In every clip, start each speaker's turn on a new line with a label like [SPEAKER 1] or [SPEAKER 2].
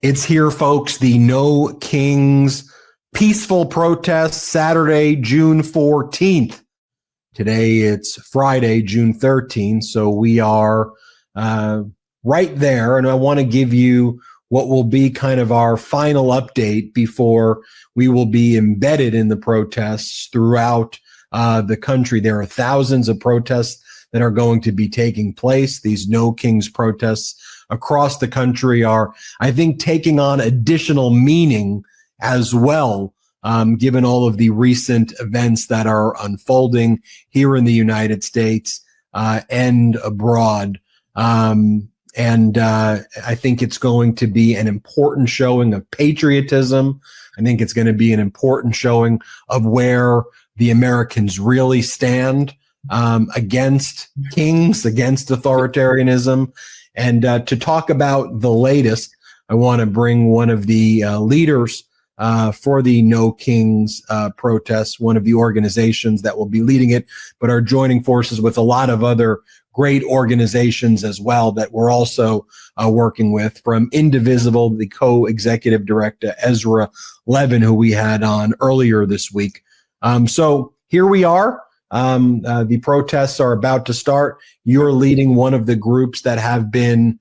[SPEAKER 1] It's here, folks. The No Kings peaceful protest, Saturday, June 14th. Today, it's Friday, June 13th. So we are right there. And I want to give you what will be kind of our final update before we will be embedded in the protests throughout the country. There are thousands of protests that are going to be taking place. These No Kings protests across the country are, I think, taking on additional meaning as well, given all of the recent events that are unfolding here in the United States and abroad. And I think it's going to be an important showing of patriotism. I think it's going to be an important showing of where the Americans really stand against kings, against authoritarianism. And to talk about the latest, I want to bring one of the leaders for the No Kings protests, one of the organizations that will be leading it, but are joining forces with a lot of other great organizations as well that we're also working with. From Indivisible, the co-executive director, Ezra, Levin, who we had on earlier this week. So here we are. The protests are about to start. You're leading one of the groups that have been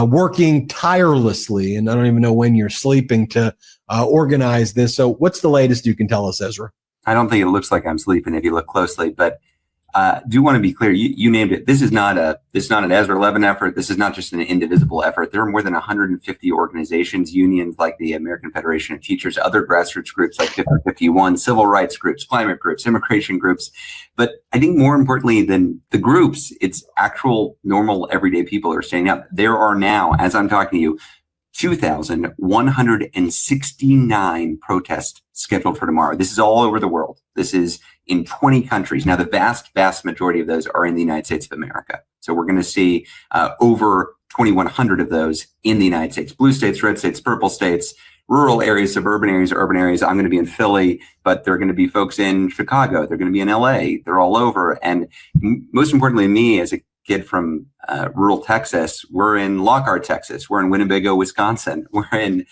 [SPEAKER 1] working tirelessly, and I don't even know when you're sleeping, to organize this. So what's the latest you can tell us, Ezra?
[SPEAKER 2] I don't think it looks like I'm sleeping if you look closely, but do want to be clear. You named it. This is not an Ezra Levin effort. This is not just an Indivisible effort. There are more than 150 organizations, unions like the American Federation of Teachers, other grassroots groups like 5051, civil rights groups, climate groups, immigration groups. But I think more importantly than the groups, it's actual normal everyday people who are standing up. There are now, as I'm talking to you, 2,169 protests scheduled for tomorrow. This is all over the world. This is in 20 countries. Now, the vast majority of those are in the United States of America. So we're going to see over 2,100 of those in the United States. Blue states, red states, purple states, rural areas, suburban areas, urban areas. I'm going to be in Philly, but there are going to be folks in Chicago. They're going to be in LA. They're all over. And most importantly, me as a kid from rural Texas, we're in Lockhart, Texas. We're in Winnebago, Wisconsin. We're in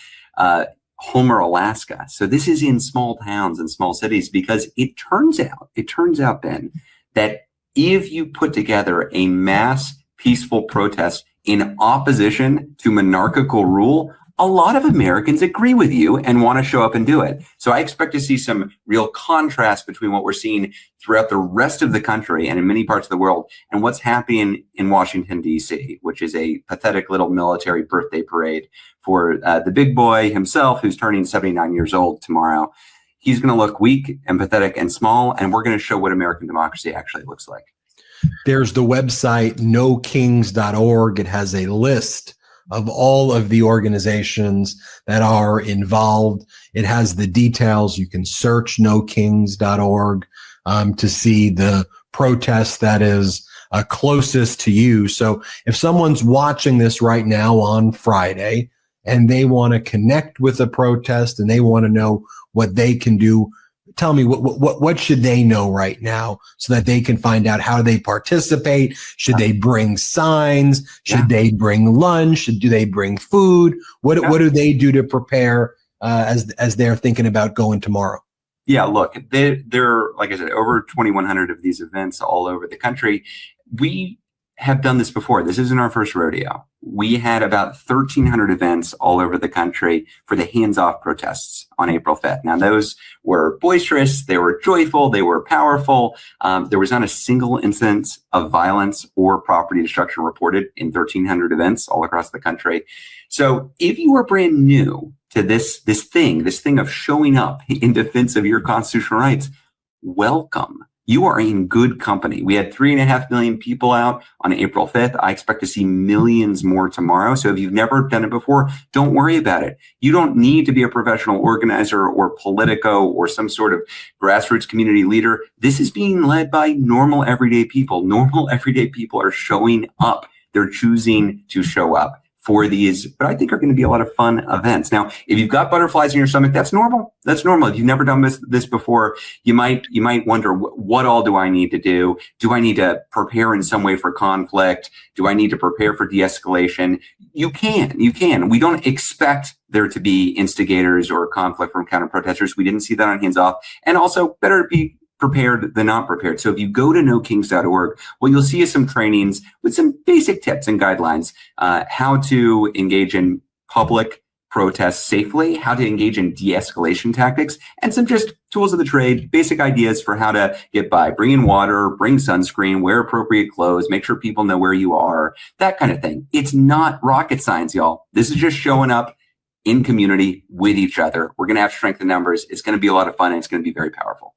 [SPEAKER 2] Homer, Alaska. So this is in small towns and small cities, because it turns out, Ben, that if you put together a mass peaceful protest in opposition to monarchical rule, a lot of Americans agree with you and want to show up and do it. So I expect to see some real contrast between what we're seeing throughout the rest of the country and in many parts of the world and what's happening in Washington, D.C., which is a pathetic little military birthday parade for the big boy himself, who's turning 79 years old tomorrow. He's going to look weak and pathetic and small, and we're going to show what American democracy actually looks like.
[SPEAKER 1] There's the website, nokings.org. It has a list of all of the organizations that are involved. It has the details. You can search nokings.org to see the protest that is closest to you. So if someone's watching this right now on Friday and they want to connect with the protest and they want to know what they can do, tell me what should they know right now so that they can find out how they participate. Should they bring signs? Should they bring lunch? Do they bring food? What do they do to prepare as they're thinking about going tomorrow?
[SPEAKER 2] Yeah, look, there are, like I said, over 2,100 of these events all over the country. We have done this before. This isn't our first rodeo. We had about 1,300 events all over the country for the hands-off protests on April 5th. Now, those were boisterous, they were joyful, they were powerful. There was not a single instance of violence or property destruction reported in 1,300 events all across the country. So if you are brand new to this thing of showing up in defense of your constitutional rights, welcome. You are in good company. We had 3.5 million people out on April 5th. I expect to see millions more tomorrow. So if you've never done it before, don't worry about it. You don't need to be a professional organizer or politico or some sort of grassroots community leader. This is being led by normal everyday people. Normal everyday people are showing up. They're choosing to show up. for these, but I think are going to be a lot of fun events. Now, if you've got butterflies in your stomach, that's normal. That's normal. If you've never done this before, you might wonder, what all do I need to do? Do I need to prepare in some way for conflict? Do I need to prepare for de-escalation? You can. We don't expect there to be instigators or conflict from counter protesters. We didn't see that on Hands Off. And also, better to be prepared than not prepared. So if you go to nokings.org, what you'll see is some trainings with some basic tips and guidelines, how to engage in public protests safely, how to engage in de-escalation tactics, and some just tools of the trade, basic ideas for how to get by. Bring in water, bring sunscreen, wear appropriate clothes, make sure people know where you are, that kind of thing. It's not rocket science, y'all. This is just showing up in community with each other. We're going to have strength in numbers. It's going to be a lot of fun, and it's going to be very powerful.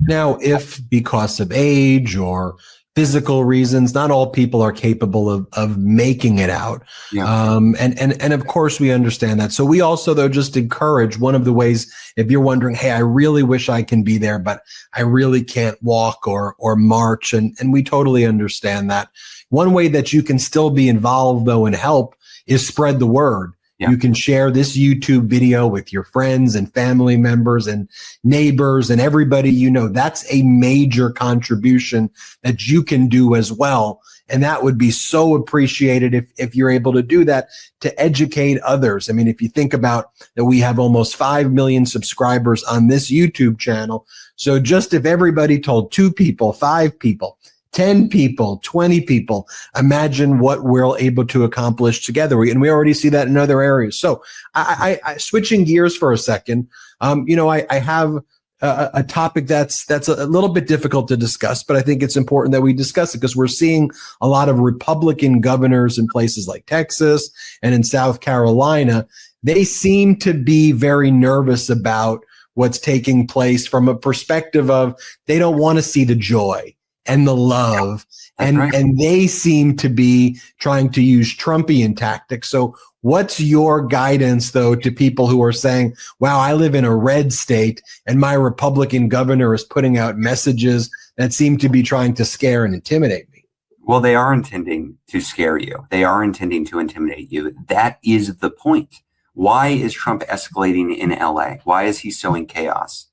[SPEAKER 1] Now, if because of age or physical reasons, not all people are capable of making it out.
[SPEAKER 2] Yeah.
[SPEAKER 1] And of course we understand that. So we also, though, just encourage, one of the ways, if you're wondering, hey, I really wish I can be there, but I really can't walk or march. And we totally understand that. One way that you can still be involved, though, and help is spread the word. Yeah. You can share this YouTube video with your friends and family members and neighbors and everybody you know. That's a major contribution that you can do as well. And that would be so appreciated if you're able to do that, to educate others. I mean, if you think about that, we have almost 5 million subscribers on this YouTube channel. So just if everybody told 2 people, 5 people, 10 people, 20 people, imagine what we're able to accomplish together. And we already see that in other areas. So I switching gears for a second, I have a topic that's a little bit difficult to discuss, but I think it's important that we discuss it because we're seeing a lot of Republican governors in places like Texas and in South Carolina. They seem to be very nervous about what's taking place from a perspective of they don't want to see the joy and the love. And they seem to be trying to use Trumpian tactics. So what's your guidance, though, to people who are saying, wow, I live in a red state and my Republican governor is putting out messages that seem to be trying to scare and intimidate me?
[SPEAKER 2] Well, they are intending to scare you. They are intending to intimidate you. That is the point. Why is Trump escalating in LA? Why is he sowing chaos?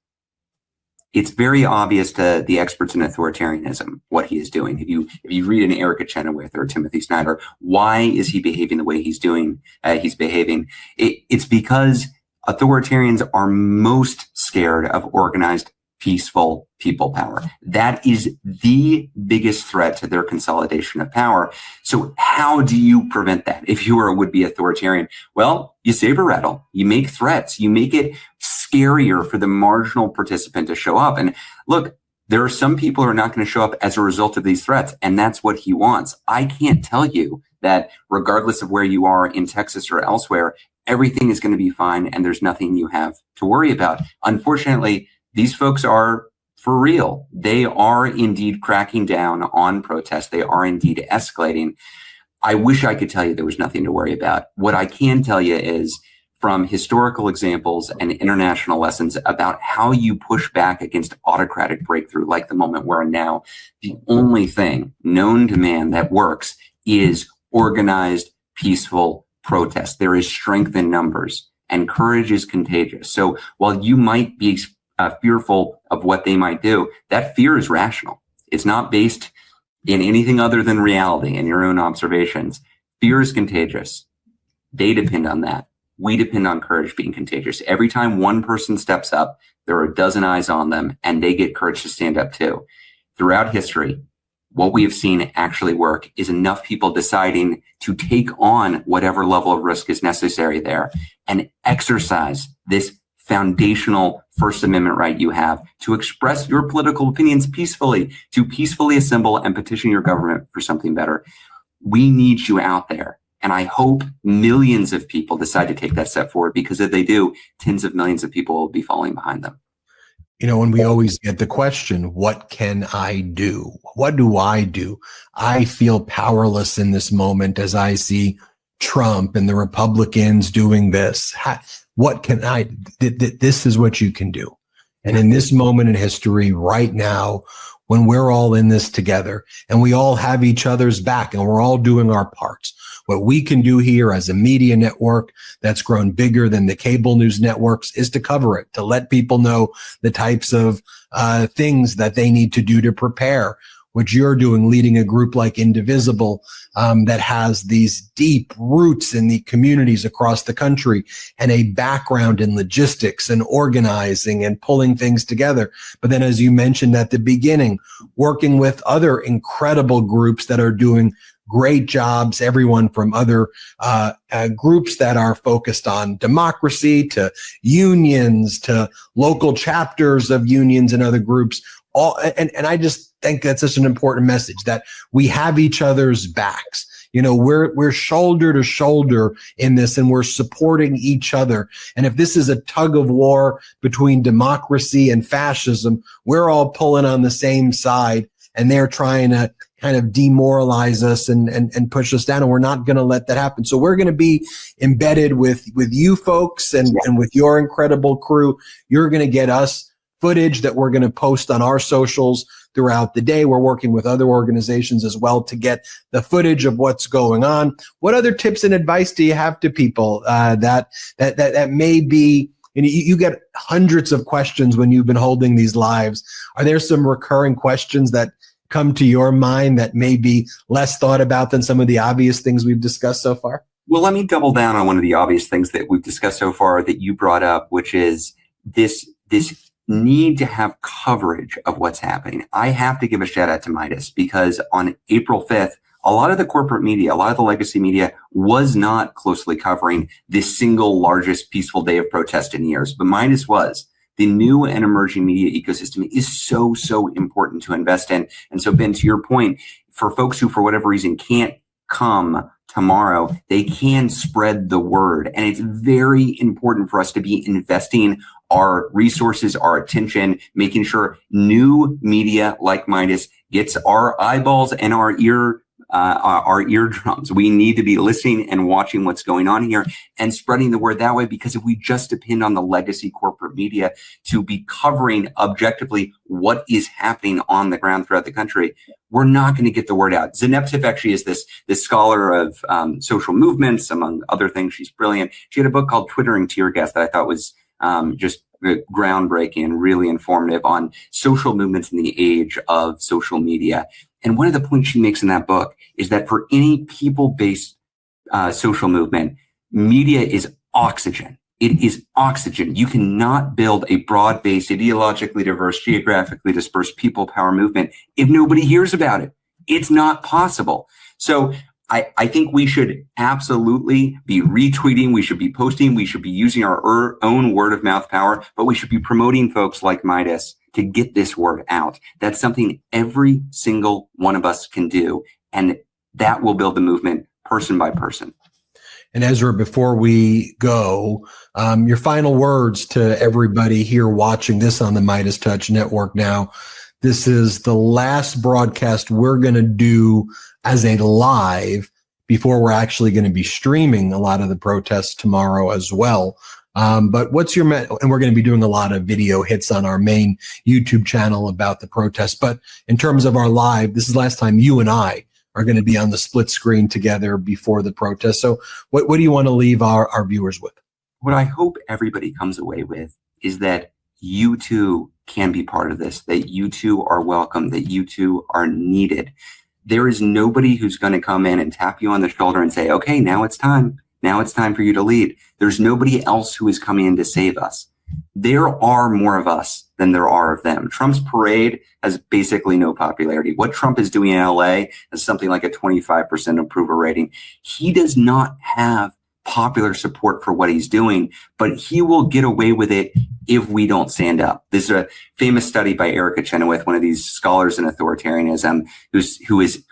[SPEAKER 2] It's very obvious to the experts in authoritarianism what he is doing. If you read an Erica Chenoweth or Timothy Snyder, why is he behaving the way he's doing? He's behaving. It's because authoritarians are most scared of organized, peaceful people power. That is the biggest threat to their consolidation of power. So how do you prevent that? If you are a would-be authoritarian, well, you saber rattle, you make threats, you make it scarier for the marginal participant to show up. And look, there are some people who are not going to show up as a result of these threats, and that's what he wants. I can't tell you that regardless of where you are in Texas or elsewhere, everything is going to be fine and there's nothing you have to worry about. Unfortunately, these folks are for real. They are indeed cracking down on protests. They are indeed escalating. I wish I could tell you there was nothing to worry about. What I can tell you is from historical examples and international lessons about how you push back against autocratic breakthrough, like the moment we're in now, the only thing known to man that works is organized, peaceful protest. There is strength in numbers and courage is contagious. So while you might be fearful of what they might do, that fear is rational. It's not based in anything other than reality and your own observations. Fear is contagious. They depend on that. We depend on courage being contagious. Every time one person steps up, there are a dozen eyes on them and they get courage to stand up too. Throughout history, what we have seen actually work is enough people deciding to take on whatever level of risk is necessary there and exercise this foundational First Amendment right you have to express your political opinions peacefully, to peacefully assemble and petition your government for something better. We need you out there. And I hope millions of people decide to take that step forward, because if they do, tens of millions of people will be following behind them.
[SPEAKER 1] You know, and we always get the question, what can I do? What do I do? I feel powerless in this moment as I see Trump and the Republicans doing this. What can I do? This is what you can do. And in this moment in history right now, when we're all in this together and we all have each other's back and we're all doing our parts. What we can do here as a media network that's grown bigger than the cable news networks is to cover it, to let people know the types of things that they need to do to prepare. What you're doing, leading a group like Indivisible, that has these deep roots in the communities across the country and a background in logistics and organizing and pulling things together. But then, as you mentioned at the beginning, working with other incredible groups that are doing great jobs, everyone from other groups that are focused on democracy to unions to local chapters of unions and other groups. And I just think that's such an important message that we have each other's backs. You know, we're shoulder to shoulder in this and we're supporting each other. And if this is a tug of war between democracy and fascism, we're all pulling on the same side and they're trying to kind of demoralize us and push us down. And we're not going to let that happen. So we're going to be embedded with you folks and with your incredible crew. You're going to get us footage that we're going to post on our socials throughout the day. We're working with other organizations as well to get the footage of what's going on. What other tips and advice do you have to people that may be, you get hundreds of questions when you've been holding these lives. Are there some recurring questions that come to your mind that may be less thought about than some of the obvious things we've discussed so far?
[SPEAKER 2] Well, let me double down on one of the obvious things that we've discussed so far that you brought up, which is this need to have coverage of what's happening. I have to give a shout out to Meidas because on April 5th, a lot of the corporate media, a lot of the legacy media was not closely covering this single largest peaceful day of protest in years, but Meidas was. The new and emerging media ecosystem is so, so important to invest in. And so, Ben, to your point, for folks who, for whatever reason, can't come tomorrow, they can spread the word. And it's very important for us to be investing our resources, our attention, making sure new media like Meidas gets our eyeballs and our eardrums. We need to be listening and watching what's going on here and spreading the word that way, because if we just depend on the legacy corporate media to be covering objectively what is happening on the ground throughout the country, we're not going to get the word out. Zeynep Tif actually is this scholar of social movements, among other things. She's brilliant. She had a book called Twittering Tear Gas that I thought was just groundbreaking and really informative on social movements in the age of social media. And one of the points she makes in that book is that for any people-based social movement, media is oxygen. It is oxygen. You cannot build a broad-based, ideologically diverse, geographically dispersed people power movement if nobody hears about it. It's not possible. So I think we should absolutely be retweeting. We should be posting. We should be using our own word of mouth power, but we should be promoting folks like Meidas to get this word out. That's something every single one of us can do. And that will build the movement person by person.
[SPEAKER 1] And Ezra, before we go, your final words to everybody here watching this on the MeidasTouch Network now. This is the last broadcast we're going to do as a live before we're actually going to be streaming a lot of the protests tomorrow as well. But what's your, and we're going to be doing a lot of video hits on our main YouTube channel about the protests. But in terms of our live, this is the last time you and I are going to be on the split screen together before the protest. So what do you want to leave our viewers with?
[SPEAKER 2] What I hope everybody comes away with is that you too can be part of this, that you too are welcome, that you too are needed. There is nobody who's going to come in and tap you on the shoulder and say, okay, now it's time. Now it's time for you to lead. There's nobody else who is coming in to save us. There are more of us than there are of them. Trump's parade has basically no popularity. What Trump is doing in LA is something like a 25% approval rating. He does not have popular support for what he's doing, but he will get away with it if we don't stand up. This is a famous study by Erica Chenoweth, one of these scholars in authoritarianism, who is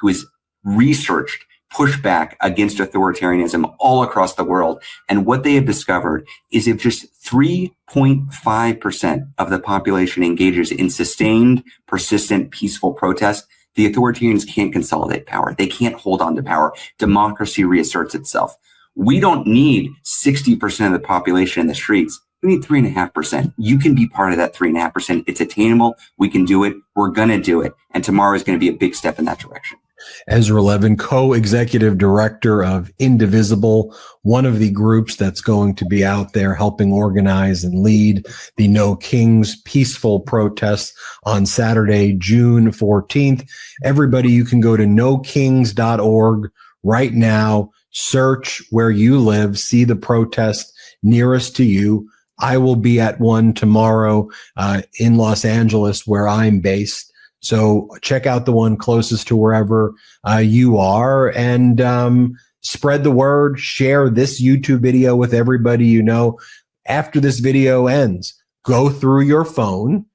[SPEAKER 2] researched pushback against authoritarianism all across the world. And what they have discovered is if just 3.5% of the population engages in sustained, persistent, peaceful protest, the authoritarians can't consolidate power. They can't hold on to power. Democracy reasserts itself. We don't need 60% of the population in the streets. We need 3.5%. You can be part of that 3.5%. It's attainable. We can do it. We're going to do it. And tomorrow is going to be a big step in that direction.
[SPEAKER 1] Ezra Levin, co-executive director of Indivisible, one of the groups that's going to be out there helping organize and lead the No Kings peaceful protests on Saturday, June 14th. Everybody, you can go to nokings.org right now, search where you live, see the protest nearest to you. I will be at one tomorrow in Los Angeles, where I'm based. So check out the one closest to wherever you are, and spread the word. Share this YouTube video with everybody you know. After this video ends, go through your phone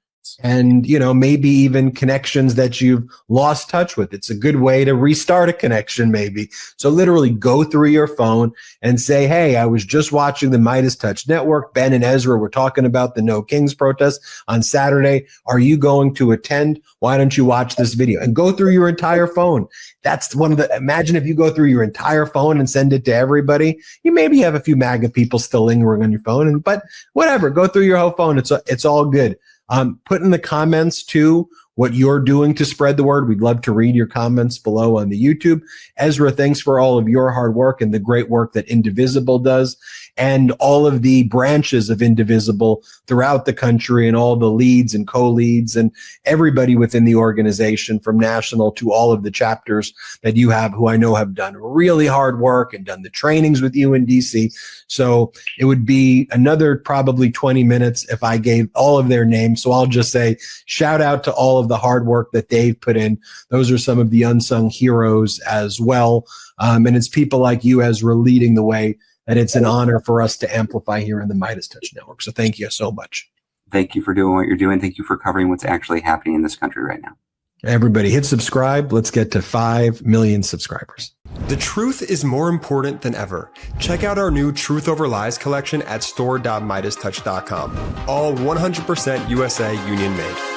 [SPEAKER 1] and, maybe even connections that you've lost touch with. It's a good way to restart a connection, maybe. So literally go through your phone and say, hey, I was just watching the MeidasTouch network. Ben and Ezra were talking about the No Kings protest on Saturday. Are you going to attend? Why don't you watch this video? And go through your entire phone. That's imagine if you go through your entire phone and send it to everybody. You maybe have a few MAGA people still lingering on your phone, but whatever, go through your whole phone. It's all good. Put in the comments too what you're doing to spread the word. We'd love to read your comments below on the YouTube. Ezra, thanks for all of your hard work and the great work that Indivisible does, and all of the branches of Indivisible throughout the country, and all the leads and co-leads and everybody within the organization, from national to all of the chapters that you have, who I know have done really hard work and done the trainings with you in DC. So it would be another probably 20 minutes if I gave all of their names. So I'll just say shout out to all of the hard work that they've put in. Those are some of the unsung heroes as well. And it's people like you, Ezra, leading the way, that it's an honor for us to amplify here in the MeidasTouch Network. So thank you so much.
[SPEAKER 2] Thank you for doing what you're doing. Thank you for covering what's actually happening in this country right now.
[SPEAKER 1] Everybody hit subscribe. Let's get to 5 million subscribers.
[SPEAKER 3] The truth is more important than ever. Check out our new Truth Over Lies collection at store.meidastouch.com. All 100% USA union made.